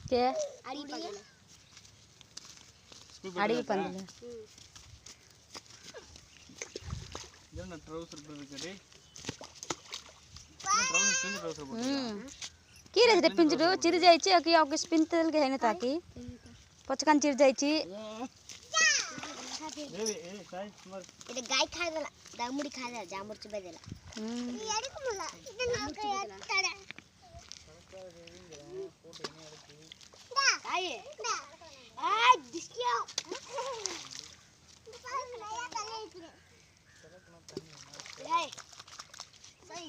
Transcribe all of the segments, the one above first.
के अड़ी पंदल कीरे తెప్పించుడు చిరు जायची की आपके स्पिन तेल के है ना ताकि पचकन चिर जायची इधर गाय खा देला दामुड़ी खा देला जामुड़ चबे देला ये अड़ी को मला इधर ना तड़ा गाय आ दिसिया गाय सही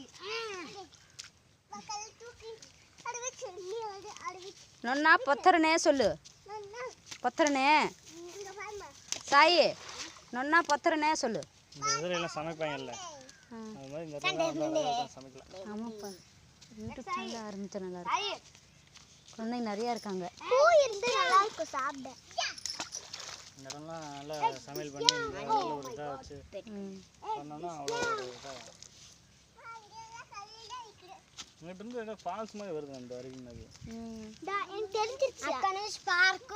नन्ना पत्थर ने सोलु पत्थर ने साई नन्ना पत्थर ने सोलु இதெல்லாம் சமைப்பாங்கல்ல அது மாதிரி இந்த இடத்துல சமைக்கலாம் ஆமாப்பா யூடியூப் சேனல் ஆரம்பிச்சா நல்லா இருக்கும் குழந்தைங்க நிறைய இருக்காங்க பூ இருந்து நல்லா இருக்கும் சாப்பிட இந்த இடம்லாம் நல்லா சமையல் பண்ணி இந்த இடத்துல ஒரு இதா வச்சு பண்ணோம்னா அவ்வளோ ஒரு இதா இங்கிட்ட இருந்து ஏதோ ஃபால்ஸ் மாதிரி வருது அந்த வரைக்கும் அது எனக்கு தெரிஞ்சிருச்சு అక్కడ నుంచి పార్క్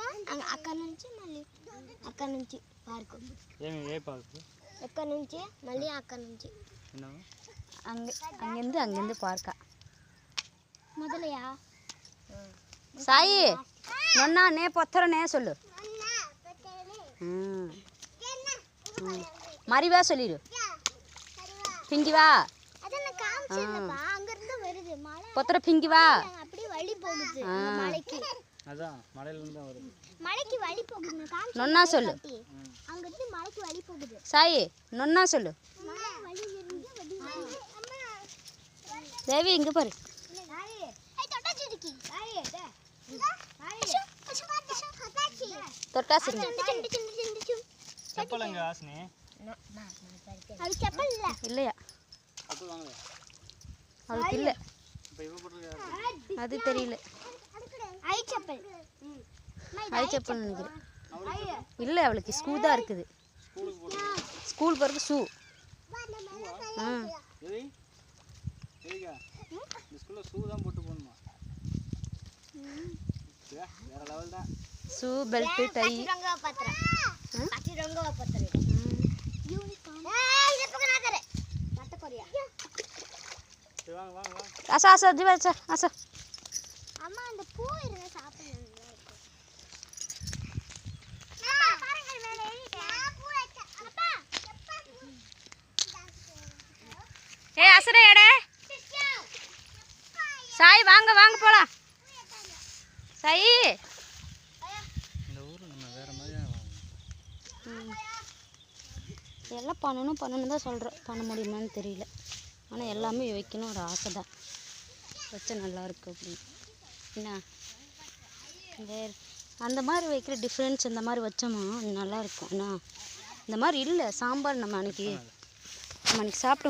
అక్కడ నుంచి మళ్ళీ అక్కడ నుంచి పార్క్ ఏ పార్క్ అక్కడ నుంచి మళ్ళీ అక్కడ నుంచి என்ன அங்கிருந்து பார்க்கா మొదలయా సాయి నన్నా నే పత్థర నే சொல்லு மறிவா சொல்லிடு பிங்கி வா அதெல்லாம் காமிச்சேன்ப்பா அங்க இருந்து வருது மலை பத்திர பிங்கி வா அப்படியே வழி போகுது மலைக்கு அதான் மலையில இருந்து தான் வருது மலைக்கு வழி போகுது காமிச்சேன் நொன்னா சொல்லு அங்க இருந்து மலைக்கு வழி போகுது சாய் நொன்னா சொல்லு வழி இருந்து அம்மா தேவி இங்க பாரு சாய் ஏய் தொட்டாச்சி இருக்கி சாய் சாய் தொட்டாச்சி தொட்டாசி செப்பல் எங்க ஆஸ்னி அது செப்பல் இல்லையா செப்பல் வாங்க அவளுக்கு இல்ல இப்போ இவ போட்டுருக்க அது தெரியல ஐ செப்பல் ஐ செப்பல் நினைக்கிறேன் இல்ல அவளுக்கு ஷூ தான் இருக்குது ஸ்கூல் போறதுக்கு ஷூ ஏய் ஏய்யா இந்த ஸ்கூல்ல ஷூ தான் போட்டு போணுமா வேற லெவல் தான் ஷூ பெல்ட் டை ரங்கவ பத்திர பாட்டி ரங்கவ பத்திர யூனிஃபார்ம் ஏய் இத பக்கம் நான் தரேன் மட்ட கொரியா சரி வாங்க வாங்க வாங்க ஆசா ஆசா ஜீவா ஆசா ஆசா அம்மா அந்த பூ இருங்க சாப்பிடணும் அம்மா பாருங்க மேலே நான் பூ வச்ச அப்பா ஏ அசரே எடே சாய் வாங்க வாங்க போலாம் சாய் இந்த ஊர் நம்ம வேற மாதிரியா எல்லாம் பண்ணணும் தான் சொல்கிறோம் பண்ண முடியுமான்னு தெரியல ஆனால் எல்லாமே வைக்கணும் ஒரு ஆசை தான் வச்சா நல்லா இருக்கும் அப்படின்னு என்ன வேறு அந்த மாதிரி வைக்கிற டிஃப்ரென்ஸ் இந்த மாதிரி வச்சோமா நல்லாயிருக்கும் என்ன இந்த மாதிரி இல்லை சாம்பார் நம்ம அன்றைக்கி சாப்பிட்டோம்